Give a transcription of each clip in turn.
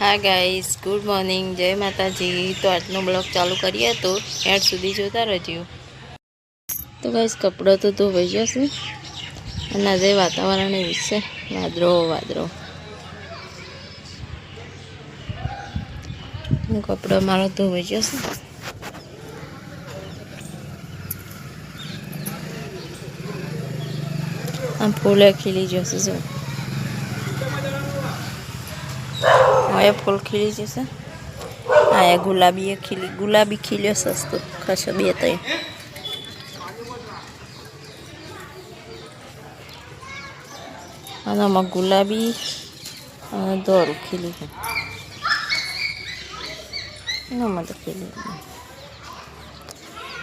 હા guys, good morning, જય માતાજી। તો આજનો બ્લોગ ચાલુ કરીએ તો એડ સુધી જોતા રહેજો। તો ગાઈસ, કપડાં તો ધોવાઈ જશે અને આજે વાતાવરણ એવું છે, વાદળો। કપડાં મારો ધોવાઈ જશે। આ ફૂલે ખીલી જશે જો, હવે ફૂલ ખીલી જશે। આ ગુલાબી ખીલ્યો સસ્તો ખાસો 2-3। અને આમાં ગુલાબી અને દોરું ખીલી છે। આમાં તો ખીલી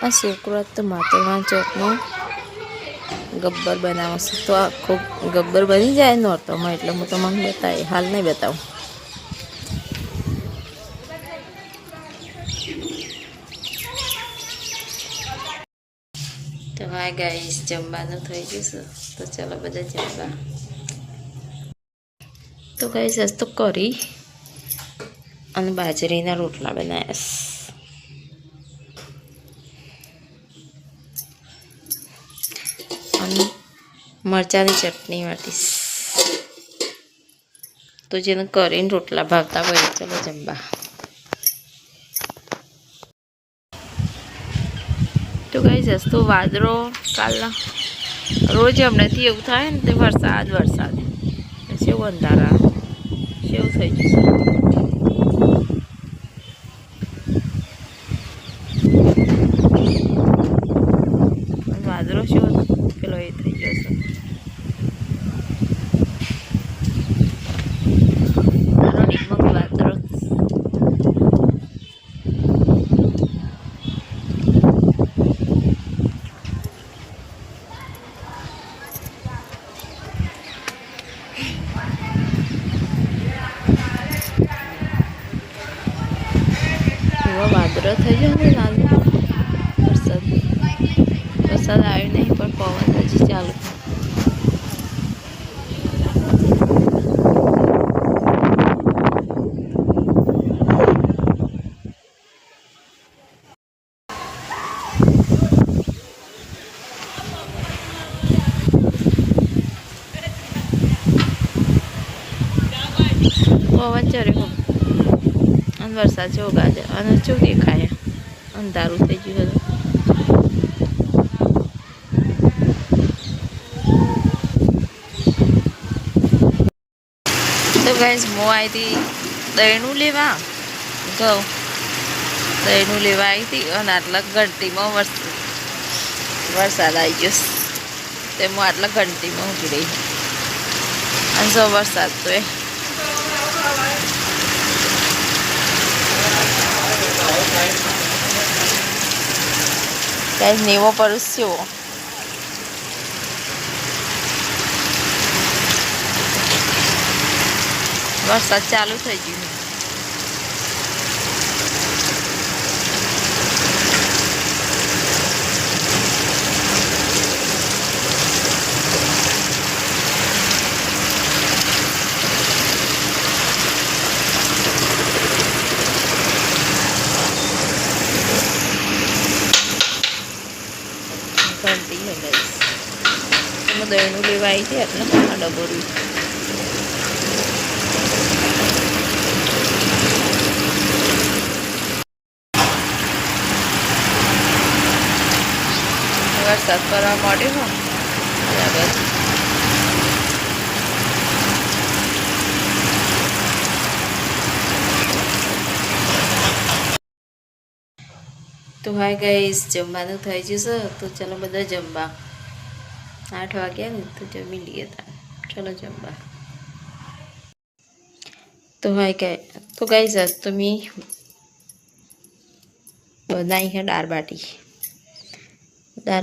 આ છોકરો તો માતરવાન ચોકમાં ગબ્બર બનાવશે। તો આખો ગબ્બર બની જાય નોરતોમાં, એટલે હું તમને બતાવી, હાલ નહીં બતાવું। તો હા ગાઈસ, જમવાનું થઈ જશે, તો ચાલો બધા જમવા। તો ગાઈસ, આજ તો કરી અને બાજરીના રોટલા બનાવ્યા અને મરચાંની ચટણી વાટીશ। તો જેને કરીને રોટલા ભાવતા હોય ચલો જમવા। તો ગાઈસ, આજ તો વાદળો કાલના રોજ હમણાંથી એવું થાય ને તે વરસાદ કેવું અંધારા કેવું થઈ જશે। વાદળો શું પેલો એ થઈ જશે। વાદળો વાદળો થઈ જાય ને લાલ, વરસાદ આવ્યો નહીં પણ પવન હજી ચાલુ। પવન ચર્યો અને વરસાદ જેવો ગાજે અને શું દેખાય, અંધારું થઈ ગયું હતું। તો ગાઈસ, હું આવી હતી દહીંનું લેવા, દહીંનું લેવા આવી હતી અને આટલા ઘંટીમાં વરસાદ આવી ગયો। તે હું આટલા ઘંટીમાં ઊભી રહી અને જો વરસાદ તો એ ગાઈસ નેવો પરસ્યો વરસાદ ચાલુ થઈ ગયું। ઘંટી હે ગાઈસ, હું દહીંનું લેવા આવી હતી એટલે ડબોરું। વરસાદ પડવા માંડ્યો બરાબર। તો હાય ગાઈસ, જમવાનું થઈ જશે, તો ચાલો બધા જમવા। 8 વાગ્યા ને તો જમી લઈએ, ચલો જમવા। તો હાય તો ગાઈસ, આજ તો મેં બનાવી છે દાળ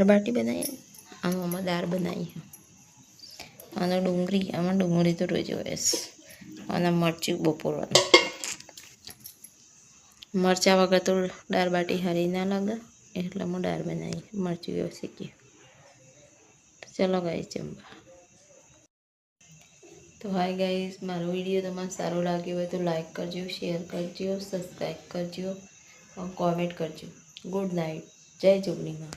બાટી બનાવી, અને આમાં દાળ બનાવી છે, અને ડુંગળી તો રોજ હોય, અને મરચું બપોરવાનું। મરચાં વગર તો દાળ બાટી હારી ના લાગે, એટલે હું દાળ બનાવી મરચું વ્યવસ્થિત। ચલો ગાઈસ જમવા। તો હાય ગાઈઝ, મારો વિડીયો તમને સારો લાગ્યો હોય તો લાઈક કરજો, શેર કરજો, સબસ્ક્રાઈબ કરજો, કોમેન્ટ કરજો. Good night. જય જોગણીમાં.